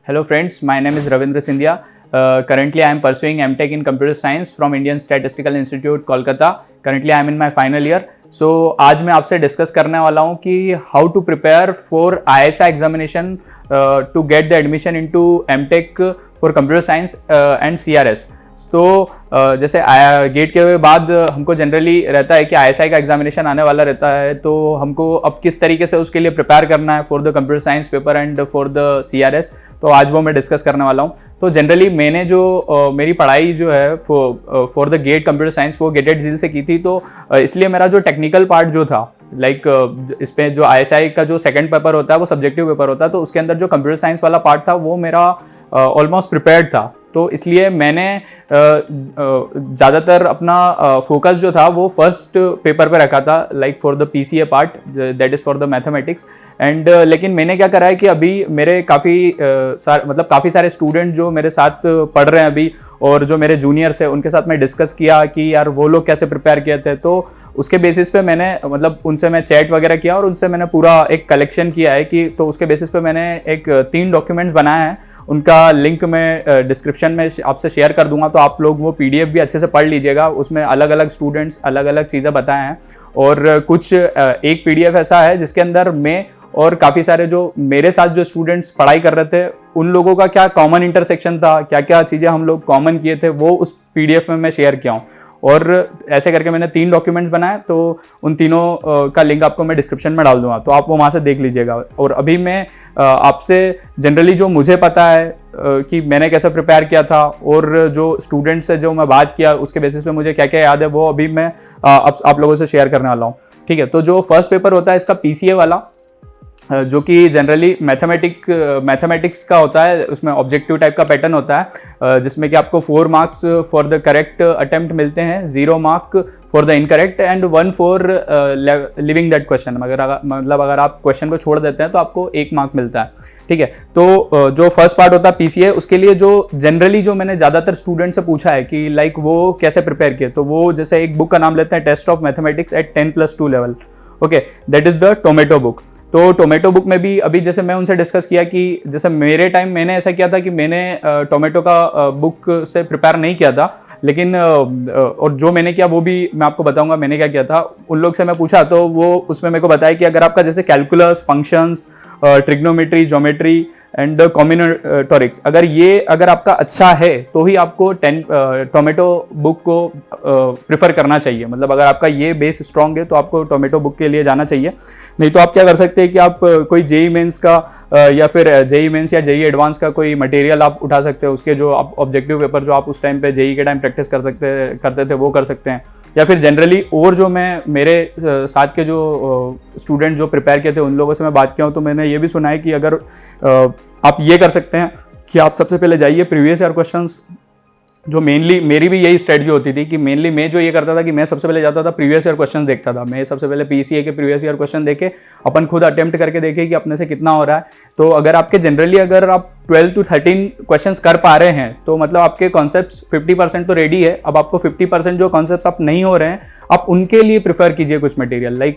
Hello friends, my name is Ravindra Sindhia. Currently I am pursuing MTech in Computer Science from Indian Statistical Institute, Kolkata. Currently I am in my final year. So आज मैं आपसे discuss करने वाला हूँ कि how to prepare for ISI examination to get the admission into MTech for computer science and CRS. तो जैसे gate के बाद हमको जनरली रहता है कि ISI का एग्जामिनेशन आने वाला रहता है, तो हमको अब किस तरीके से उसके लिए प्रिपेयर करना है for the computer science paper and for the CRS, तो आज वो मैं डिस्कस करने वाला हूँ. तो जनरली मैंने जो मेरी पढ़ाई जो है for the GATE computer science वो गेटेड जील से की थी, तो इसलिए मेरा जो टेक्निकल पार्ट जो था इस पे जो ISI का जो सेकंड पेपर होता है वो सब्जेक्टिव पेपर होता है, तो उसके अंदर जो कंप्यूटर साइंस वाला पार्ट था वो मेरा ऑलमोस्ट प्रिपेयर्ड था. तो इसलिए मैंने ज़्यादातर अपना फोकस जो था वो फर्स्ट पेपर पे रखा था, like for the PCA part, that is for the mathematics. And लेकिन मैंने क्या करा है कि अभी मेरे काफ़ी सारे स्टूडेंट जो मेरे साथ पढ़ रहे हैं अभी और जो मेरे जूनियर्स हैं उनके साथ मैं डिस्कस किया कि यार वो लोग कैसे प्रिपेयर किए थे. तो उसके बेसिस पे मैंने उनसे मैं चैट वगैरह किया और उनसे मैंने पूरा एक कलेक्शन किया है कि तो उसके बेसिस पे मैंने एक 3 डॉक्यूमेंट्स बनाए हैं. उनका लिंक मैं डिस्क्रिप्शन में आपसे शेयर कर दूंगा, तो आप लोग वो PDF भी अच्छे से पढ़ लीजिएगा. उसमें अलग अलग स्टूडेंट्स अलग अलग चीज़ें बताए हैं और कुछ एक PDF ऐसा है जिसके अंदर मैं और काफ़ी सारे जो मेरे साथ जो स्टूडेंट्स पढ़ाई कर रहे थे उन लोगों का क्या कॉमन इंटरसेक्शन था, क्या क्या चीज़ें हम लोग कॉमन किए थे, वो उस PDF में मैं शेयर किया हूँ. और ऐसे करके मैंने 3 डॉक्यूमेंट्स बनाए, तो उन तीनों का लिंक आपको मैं डिस्क्रिप्शन में डाल दूंगा, तो आप वो वहाँ से देख लीजिएगा. और अभी मैं आपसे जनरली जो मुझे पता है कि मैंने कैसे प्रिपेयर किया था और जो स्टूडेंट्स से जो मैं बात किया उसके बेसिस पे मुझे क्या क्या याद है वो अभी मैं आप लोगों से शेयर करने वाला हूँ. ठीक है, तो जो फर्स्ट पेपर होता है इसका PCA वाला, जो कि जनरली मैथमेटिक्स का होता है, उसमें ऑब्जेक्टिव टाइप का पैटर्न होता है जिसमें कि आपको 4 marks for the correct attempt मिलते हैं, 0 mark for the incorrect and 1 for living that question. अगर आप क्वेश्चन को छोड़ देते हैं तो आपको 1 मार्क मिलता है. ठीक है, तो जो फर्स्ट पार्ट होता है PCA, उसके लिए जो जनरली जो मैंने ज़्यादातर स्टूडेंट से पूछा है कि लाइक वो कैसे प्रिपेयर किए, तो वो जैसे एक बुक का नाम लेते हैं test of mathematics at 10+2 level. Okay, that is the tomato book. तो टोमेटो बुक में भी अभी जैसे मैं उनसे डिस्कस किया कि जैसे मेरे टाइम मैंने ऐसा किया था कि मैंने टोमेटो का बुक से प्रिपेयर नहीं किया था, लेकिन और जो मैंने किया वो भी मैं आपको बताऊंगा मैंने क्या किया था. उन लोग से मैं पूछा तो वो उसमें मेरे को बताया कि अगर आपका जैसे calculus, functions, trigonometry, geometry and combinatorics अगर आपका अच्छा है तो ही आपको टोमेटो बुक को प्रिफर करना चाहिए. अगर आपका ये बेस स्ट्रॉन्ग है तो आपको टोमेटो बुक के लिए जाना चाहिए. नहीं तो आप क्या कर सकते हैं कि आप कोई JEE मेंस का या फिर JEE मेंस या JEE एडवांस का कोई मटेरियल आप उठा सकते हैं. उसके जो आप ऑब्जेक्टिव पेपर जो आप उस टाइम पे JEE के टाइम प्रैक्टिस करते थे वो कर सकते हैं. या फिर जनरली और जो मैं मेरे साथ के जो स्टूडेंट जो प्रिपेयर किए थे उन लोगों से मैं बात किया हूँ, तो मैंने ये भी सुना है कि अगर आप ये कर सकते हैं कि आप सबसे पहले जाइए प्रीवियस ईयर क्वेश्चंस, जो मेनली मेरी भी यही स्ट्रेटजी होती थी कि मेनली मैं जो ये करता था कि मैं सबसे पहले जाता था प्रीवियस ईयर क्वेश्चन देखता था. मैं सबसे पहले PCA के प्रीवियस ईयर क्वेश्चन देखे, अपन खुद अटेम्प्ट करके देखे कि अपने से कितना हो रहा है. तो अगर आप 12 to 13 क्वेश्चंस कर पा रहे हैं तो आपके कॉन्सेप्ट्स 50% तो रेडी है. अब आपको 50% जो कॉन्सेप्ट्स आप नहीं हो रहे हैं आप उनके लिए प्रिफर कीजिए कुछ मटेरियल.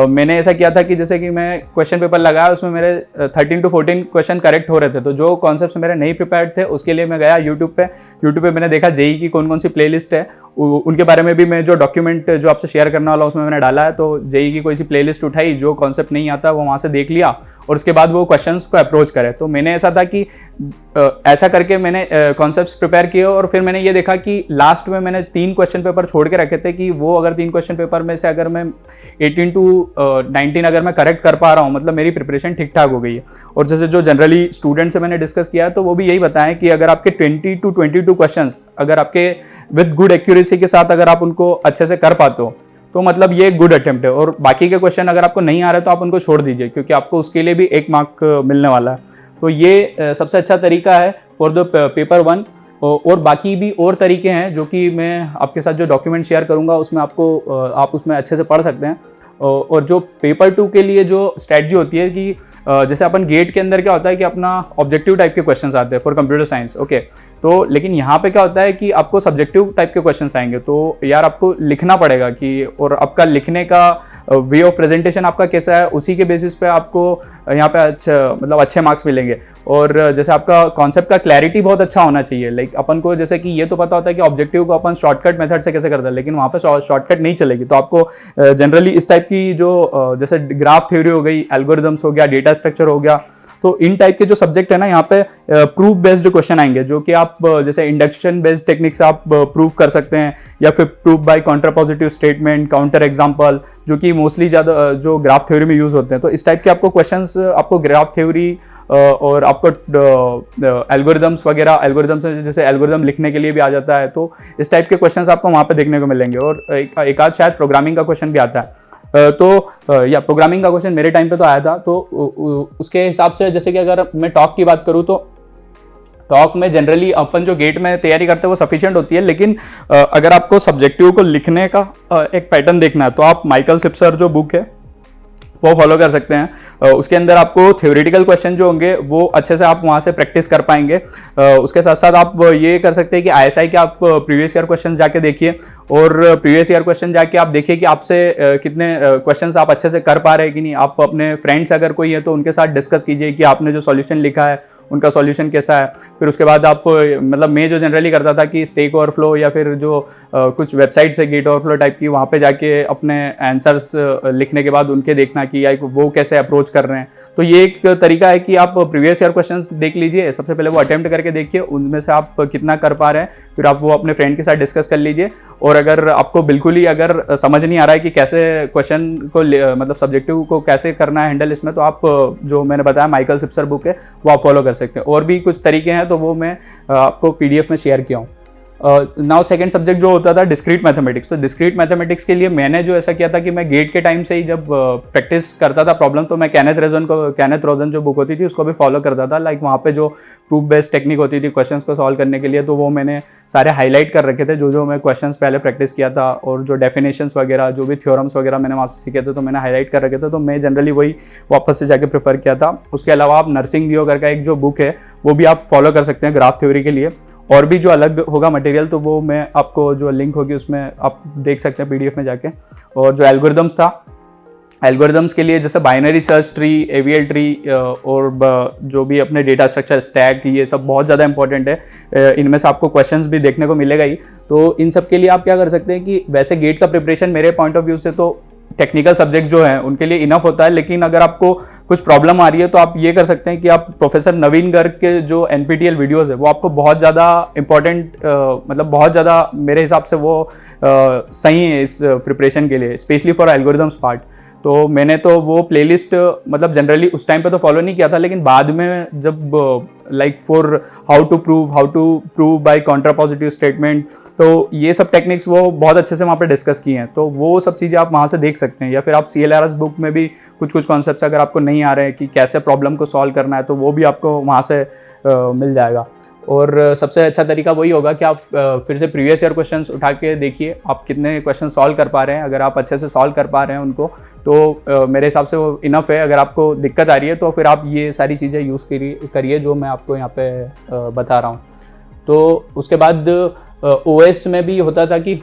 मैंने ऐसा किया था कि जैसे कि मैं क्वेश्चन पेपर लगाया, उसमें मेरे 13 to 14 क्वेश्चन करेक्ट हो रहे थे, तो जो कॉन्सेप्ट्स मेरे नहीं प्रिपेयर्ड थे उसके लिए मैं गया यूट्यूब पे मैंने देखा JEE की कौन कौन सी प्लेलिस्ट है, उनके बारे में भी मैं जो डॉक्यूमेंट जो आपसे शेयर करने वाला उसमें मैंने डाला है. तो JEE की कोई सी प्लेलिस्ट उठाई, जो कॉन्सेप्ट नहीं आता वो वहाँ से देख लिया और उसके बाद वो क्वेश्चंस को अप्रोच करे. तो मैंने ऐसा था कि ऐसा करके मैंने कॉन्सेप्ट्स प्रिपेयर किए और फिर मैंने ये देखा कि लास्ट में मैंने 3 क्वेश्चन पेपर छोड़ के रखे थे कि वो अगर 3 क्वेश्चन पेपर में से अगर मैं 18 to 19 अगर मैं करेक्ट कर पा रहा हूँ, मेरी प्रिपरेशन ठीक ठाक हो गई है. और जैसे जो जनरली स्टूडेंट से मैंने डिस्कस किया है तो वो भी यही बताएं कि अगर आपके 20 to 22 क्वेश्चन अगर आपके विद गुड एक्यूरेसी के साथ अगर आप उनको अच्छे से कर पाते हो तो ये गुड अटेम्प्ट है. और बाकी के क्वेश्चन अगर आपको नहीं आ रहे तो आप उनको छोड़ दीजिए, क्योंकि आपको उसके लिए भी 1 मार्क मिलने वाला है. तो ये सबसे अच्छा तरीका है फॉर द पेपर 1. और बाकी भी और तरीके हैं जो कि मैं आपके साथ जो डॉक्यूमेंट शेयर करूंगा उसमें आप उसमें अच्छे से पढ़ सकते हैं. और जो पेपर 2 के लिए जो स्ट्रेटजी होती है कि जैसे अपन गेट के अंदर क्या होता है कि अपना ऑब्जेक्टिव टाइप के क्वेश्चंस आते हैं फॉर कंप्यूटर साइंस. ओके, तो लेकिन यहाँ पे क्या होता है कि आपको सब्जेक्टिव टाइप के क्वेश्चंस आएंगे, तो यार आपको लिखना पड़ेगा कि, और आपका लिखने का वे ऑफ प्रेजेंटेशन आपका कैसा है, उसी के बेसिस पे आपको यहाँ पे मतलब अच्छे मार्क्स मिलेंगे। और जैसे आपका कॉन्सेप्ट का क्लैरिटी बहुत अच्छा होना चाहिए। लाइक अपन को जैसे कि ये तो पता होता है कि ऑब्जेक्टिव को अपन शॉर्टकट मेथड से कैसे करते हैं, लेकिन वहाँ पे शॉर्टकट नहीं चलेगी। तो आपको जनरली इस टाइप की जो जैसे ग्राफ थ्योरी हो गई, एल्गोरिदम्स हो गया, डेटा स्ट्रक्चर हो गया, तो इन टाइप के जो सब्जेक्ट है ना, यहाँ पे प्रूफ बेस्ड क्वेश्चन आएंगे, जो कि आप जैसे इंडक्शन बेस्ड टेक्निक से आप प्रूफ कर सकते हैं, या फिर proof by contrapositive statement, counter example, जो कि मोस्टली ज़्यादा जो ग्राफ थ्योरी में यूज होते हैं। तो इस टाइप के आपको क्वेश्चंस आपको ग्राफ थ्योरी और आपको एल्गोरिदम्स वगैरह, एल्गोरिदम्स जैसे एल्गोरिदम लिखने के लिए भी आ जाता है, तो इस टाइप के क्वेश्चंस आपको वहाँ पे देखने को मिलेंगे। और एक आध शायद प्रोग्रामिंग का क्वेश्चन भी आता है। या प्रोग्रामिंग का क्वेश्चन मेरे टाइम पे तो आया था। तो उसके हिसाब से जैसे कि अगर मैं टॉक की बात करूँ, तो टॉक में जनरली अपन जो गेट में तैयारी करते हैं वो सफिशिएंट होती है, लेकिन अगर आपको सब्जेक्टिव को लिखने का एक पैटर्न देखना है, तो आप माइकल सिप्सर जो बुक है वो फॉलो कर सकते हैं। उसके अंदर आपको थ्योरेटिकल क्वेश्चन जो होंगे वो अच्छे से आप वहाँ से प्रैक्टिस कर पाएंगे। उसके साथ साथ आप ये कर सकते हैं कि ISI के आप प्रीवियस ईयर क्वेश्चन जाके देखिए, और प्रीवियस ईयर क्वेश्चन जाके आप देखिए कि आपसे कितने क्वेश्चंस आप अच्छे से कर पा रहे हैं कि नहीं। आप अपने फ्रेंड्स अगर कोई है तो उनके साथ डिस्कस कीजिए कि आपने जो सॉल्यूशन लिखा है उनका सॉल्यूशन कैसा है। फिर उसके बाद आप मतलब मैं जो जनरली करता था कि स्टेक ओवरफ्लो या फिर जो कुछ वेबसाइट्स है गेट ओवरफ्लो टाइप की, वहाँ पे जाके अपने आंसर्स लिखने के बाद उनके देखना कि यार वो कैसे अप्रोच कर रहे हैं। तो ये एक तरीका है कि आप प्रीवियस ईयर क्वेश्चंस देख लीजिए, सबसे पहले वो अटेम्प्ट करके देखिए, उनमें से आप कितना कर पा रहे हैं, फिर आप वो अपने फ्रेंड के साथ डिस्कस कर लीजिए। और अगर आपको बिल्कुल ही अगर समझ नहीं आ रहा है कि कैसे क्वेश्चन को मतलब सब्जेक्टिव को कैसे करना है हैंडल इसमें, तो आप जो मैंने बताया माइकल सिप्सर बुक है वो आप फॉलो कर सकते हैं। और भी कुछ तरीके हैं तो वो मैं आपको PDF में शेयर किया हूँ। नाउ सेकंड सब्जेक्ट जो होता था डिस्क्रीट मैथमेटिक्स। तो डिस्क्रीट मैथमेटिक्स के लिए मैंने जो ऐसा किया था कि मैं गेट के टाइम से ही जब प्रैक्टिस करता था प्रॉब्लम, तो मैं कैनेथ रोजन जो बुक होती थी उसको भी फॉलो करता था। लाइक वहाँ पे जो प्रूफ बेस्ड टेक्निक होती थी क्वेश्चंस को सॉल्व करने के लिए, तो वो मैंने सारे हाईलाइट कर रखे थे जो मैं क्वेश्चंस पहले प्रैक्टिस किया था, और जो डेफिनेशंस वगैरह जो भी थ्योरम्स वगैरह मैंने वहाँ से सीखे थे तो मैंने हाईलाइट कर रखे थे। तो मैं जनरली वही वापस से जाके प्रेफर किया था। उसके अलावा आप नर्सिंग दियो का एक जो बुक है वो भी आप फॉलो कर सकते हैं ग्राफ थ्योरी के लिए। और भी जो अलग होगा मटेरियल तो वो मैं आपको जो लिंक होगी उसमें आप देख सकते हैं PDF में जाके। और जो एल्गोरिदम्स था, एल्गोरिदम्स के लिए जैसे binary search tree, AVL tree और जो भी अपने डेटा स्ट्रक्चर स्टैक, ये सब बहुत ज़्यादा इंपॉर्टेंट है। इनमें से आपको क्वेश्चंस भी देखने को मिलेगा ही। तो इन सब के लिए आप क्या कर सकते हैं कि वैसे गेट का प्रिपरेशन मेरे पॉइंट ऑफ व्यू से तो टेक्निकल सब्जेक्ट जो है उनके लिए इनफ होता है, लेकिन अगर आपको कुछ प्रॉब्लम आ रही है तो आप ये कर सकते हैं कि आप प्रोफेसर नवीन गर्ग के जो NPTEL वीडियोस है वो आपको बहुत ज़्यादा इंपॉर्टेंट मतलब बहुत ज़्यादा मेरे हिसाब से वो सही है इस प्रिपरेशन के लिए, स्पेशली फॉर एल्गोरिदम्स पार्ट। तो मैंने तो वो प्लेलिस्ट मतलब जनरली उस टाइम पे तो फॉलो नहीं किया था, लेकिन बाद में जब like for how to prove by contrapositive statement, तो ये सब टेक्निक्स वो बहुत अच्छे से वहाँ पे डिस्कस की हैं। तो वो सब चीज़ें आप वहाँ से देख सकते हैं, या फिर आप CLRS बुक में भी कुछ कॉन्सेप्ट्स अगर आपको नहीं आ रहे हैं कि कैसे प्रॉब्लम को सॉल्व करना है, तो वो भी आपको वहाँ से मिल जाएगा। और सबसे अच्छा तरीका वही होगा कि आप फिर से प्रीवियस ईयर क्वेश्चंस उठा के देखिए आप कितने क्वेश्चन सॉल्व कर पा रहे हैं। अगर आप अच्छे से सॉल्व कर पा रहे हैं उनको तो मेरे हिसाब से वो इनफ है। अगर आपको दिक्कत आ रही है तो फिर आप ये सारी चीज़ें यूज़ करिए जो मैं आपको यहाँ पे बता रहा हूँ। तो उसके बाद OS में भी होता था कि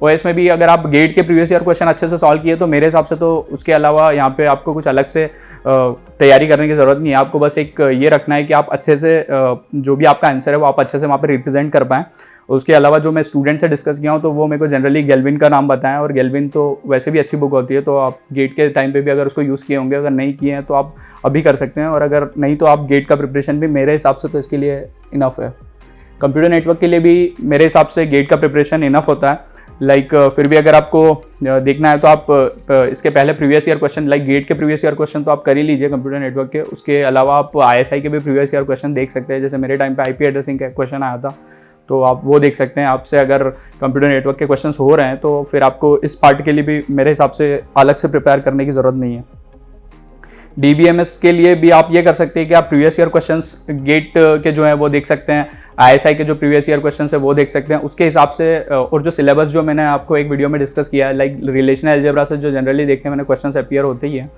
OS में भी अगर आप गेट के प्रीवियस ईयर क्वेश्चन अच्छे से सॉल्व किए तो मेरे हिसाब से तो उसके अलावा यहाँ पे आपको कुछ अलग से तैयारी करने की ज़रूरत नहीं है। आपको बस एक ये रखना है कि आप अच्छे से जो भी आपका आंसर है वो आप अच्छे से वहाँ पे रिप्रेजेंट कर पाएँ। उसके अलावा जो मैं स्टूडेंट से डिस्कस किया हूँ तो वो मेरे को जनरली गेल्विन का नाम बताया, और गेल्विन तो वैसे भी अच्छी बुक होती है, तो आप गेट के टाइम पे भी अगर उसको यूज़ किए होंगे, अगर नहीं किए हैं तो आप अभी कर सकते हैं, और अगर नहीं तो आप गेट का प्रिपरेशन भी मेरे हिसाब से तो इसके लिए इनफ है। कंप्यूटर नेटवर्क के लिए भी मेरे हिसाब से गेट का प्रिपरेशन इनफ होता है। लाइक फिर भी अगर आपको देखना है तो आप इसके पहले previous year question, like get के प्रीवियस ईयर क्वेश्चन तो आप कर ही लीजिए कंप्यूटर नेटवर्क के। उसके अलावा आप ISI के भी प्रीवियस ईयर क्वेश्चन देख सकते हैं। जैसे मेरे टाइम पे IP एड्रेसिंग का क्वेश्चन आया था तो आप वो देख सकते हैं। आपसे अगर कंप्यूटर नेटवर्क के क्वेश्चंस हो रहे हैं तो फिर आपको इस पार्ट के लिए भी मेरे हिसाब से अलग से प्रिपेयर करने की ज़रूरत नहीं है। DBMS के लिए भी आप ये कर सकते हैं कि आप प्रीवियस ईयर क्वेश्चंस गेट के जो है वो देख सकते हैं, ISI के जो प्रीवियस ईयर क्वेश्चंस है वो देख सकते हैं उसके हिसाब से। और जो सिलेबस जो मैंने आपको एक वीडियो में डिस्कस किया है, लाइक रिलेशनल अलजेब्रा से जो जनरली देखने मैंने क्वेश्चंस अपीयर होते ही हैं,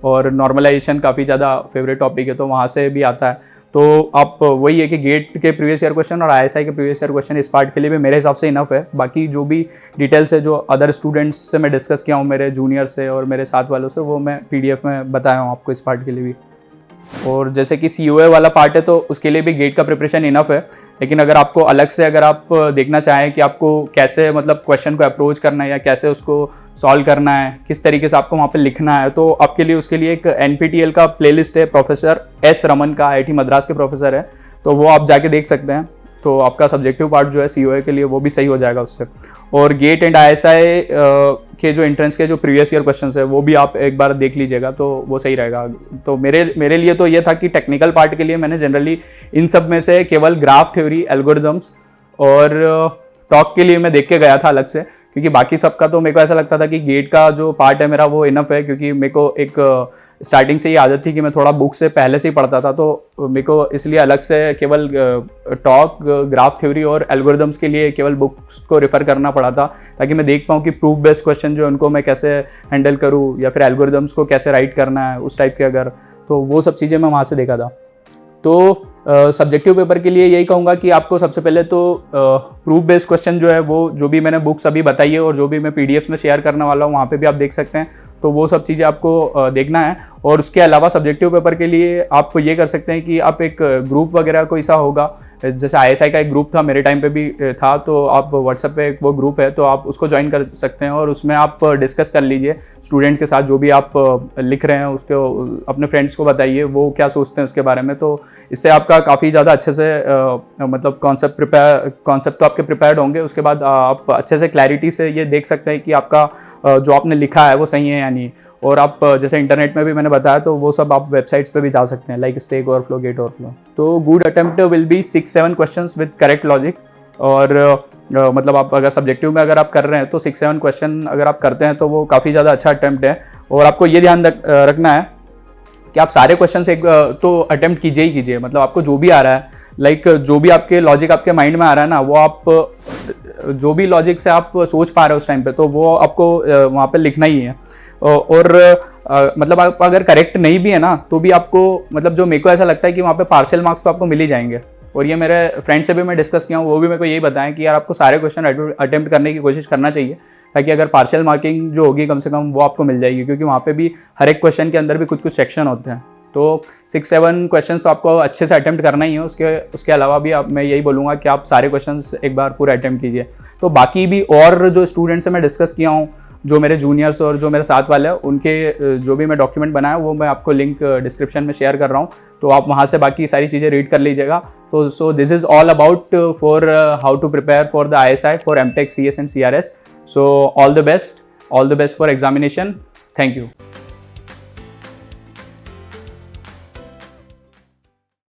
और नॉर्मलाइजेशन काफ़ी ज़्यादा फेवरेट टॉपिक है तो वहाँ से भी आता है। तो आप वही है कि गेट के प्रीवियस ईयर क्वेश्चन और ISI के प्रीवियस ईयर क्वेश्चन इस पार्ट के लिए भी मेरे हिसाब से इनफ है। बाकी जो भी डिटेल्स है जो अदर स्टूडेंट्स से मैं डिस्कस किया हूँ, मेरे जूनियर से और मेरे साथ वालों से, वो मैं PDF में बताया हूँ आपको इस पार्ट के लिए भी। और जैसे कि COA वाला पार्ट है तो उसके लिए भी गेट का प्रिपरेशन इनफ है, लेकिन अगर आपको अलग से अगर आप देखना चाहें कि आपको कैसे मतलब क्वेश्चन को अप्रोच करना है या कैसे उसको सॉल्व करना है, किस तरीके से आपको वहाँ पे लिखना है, तो आपके लिए उसके लिए एक NPTEL का प्लेलिस्ट है, प्रोफेसर S रमन का, IIT मद्रास के प्रोफेसर है, तो वो आप जाके देख सकते हैं। तो आपका सब्जेक्टिव पार्ट जो है COA के लिए वो भी सही हो जाएगा उससे। और गेट एंड ISI के जो एंट्रेंस के जो प्रीवियस ईयर क्वेश्चंस है वो भी आप एक बार देख लीजिएगा तो वो सही रहेगा। तो मेरे लिए तो ये था कि टेक्निकल पार्ट के लिए मैंने जनरली इन सब में से केवल ग्राफ थ्योरी, एल्गोरिदम्स और टॉक के लिए मैं देख के गया था अलग से, क्योंकि बाकी सबका तो मेरे को ऐसा लगता था कि गेट का जो पार्ट है मेरा वो इनफ है, क्योंकि मेरे को एक स्टार्टिंग से ही आदत थी कि मैं थोड़ा बुक से पहले से ही पढ़ता था, तो मेरे को इसलिए अलग से केवल टॉक, ग्राफ थ्योरी और एल्गोरिदम्स के लिए केवल बुक्स को रेफर करना पड़ा था, ताकि मैं देख पाऊँ कि प्रूफ बेस्ड क्वेश्चन जो उनको मैं कैसे हैंडल करूँ या फिर एल्गोरिदम्स को कैसे राइट करना है उस टाइप के, अगर तो वो सब चीज़ें मैं वहाँ से देखा था। तो सब्जेक्टिव पेपर के लिए यही कहूँगा कि आपको सबसे पहले तो प्रूफ बेस्ड क्वेश्चन जो है वो जो भी मैंने बुक्स अभी बताई है और जो भी मैं PDF में शेयर करने वाला हूँ वहाँ पे भी आप देख सकते हैं, तो वो सब चीज़ें आपको देखना है। और उसके अलावा सब्जेक्टिव पेपर के लिए आप ये कर सकते हैं कि आप एक ग्रुप वगैरह कोई सा होगा, जैसे ISI का एक ग्रुप था मेरे टाइम पे भी था, तो आप WhatsApp पे वो ग्रुप है तो आप उसको ज्वाइन कर सकते हैं और उसमें आप डिस्कस कर लीजिए स्टूडेंट के साथ, जो भी आप लिख रहे हैं उसको अपने फ्रेंड्स को बताइए वो क्या सोचते हैं उसके बारे में। तो इससे आपका काफ़ी ज़्यादा अच्छे से मतलब कॉन्सेप्ट तो आपके प्रिपेयर्ड होंगे, उसके बाद आप अच्छे से क्लैरिटी से ये देख सकते हैं कि आपका जो आपने लिखा है वो सही है या नहीं। और आप जैसे इंटरनेट में भी मैंने बताया तो वो सब आप वेबसाइट्स पे भी जा सकते हैं, like stack overflow, get overflow. तो good attempt will be 6-7 questions with correct logic. और मतलब आप अगर सब्जेक्टिव में अगर आप कर रहे हैं तो 6-7 क्वेश्चन अगर आप करते हैं तो वो काफ़ी ज़्यादा अच्छा अटेम्प्ट है। और आपको ये ध्यान रखना है कि आप सारे क्वेश्चन एक तो अटेम्प्ट कीजिए ही कीजिए, मतलब आपको जो भी आ रहा है, लाइक जो भी आपके लॉजिक आपके माइंड में आ रहा है ना, वो आप जो भी लॉजिक से आप सोच पा रहे हो उस टाइम पे, तो वो आपको वहाँ पे लिखना ही है। और मतलब आप अगर करेक्ट नहीं भी है ना तो भी आपको, मतलब जो मेरे को ऐसा लगता है कि वहाँ पे पार्शियल मार्क्स तो आपको मिल ही जाएंगे। और ये मेरे फ्रेंड से भी मैं डिस्कस किया हूँ, वो भी मेरे को यही बताएं कि यार आपको सारे क्वेश्चन अटेम्प्ट करने की कोशिश करना चाहिए, ताकि अगर पार्शियल मार्किंग जो होगी कम से कम वो आपको मिल जाएगी, क्योंकि वहाँ पे भी हर एक क्वेश्चन के अंदर भी कुछ सेक्शन होते हैं। तो 6-7 क्वेश्चन तो आपको अच्छे से अटेम्प्ट करना ही है। उसके अलावा भी मैं यही बोलूँगा कि आप सारे क्वेश्चन एक बार पूरा अटेम्प्ट कीजिए। तो बाकी भी और जो स्टूडेंट्स से मैं डिस्कस किया हूँ, जो मेरे जूनियर्स और जो मेरे साथ वाले हैं, उनके जो भी मैं डॉक्यूमेंट बनाया वो मैं आपको लिंक डिस्क्रिप्शन में शेयर कर रहा हूँ, तो आप वहाँ से बाकी सारी चीज़ें रीड कर लीजिएगा। तो so this is all about for how to prepare for the ISI for MTech CS and CRS। So all the best for examination. Thank you.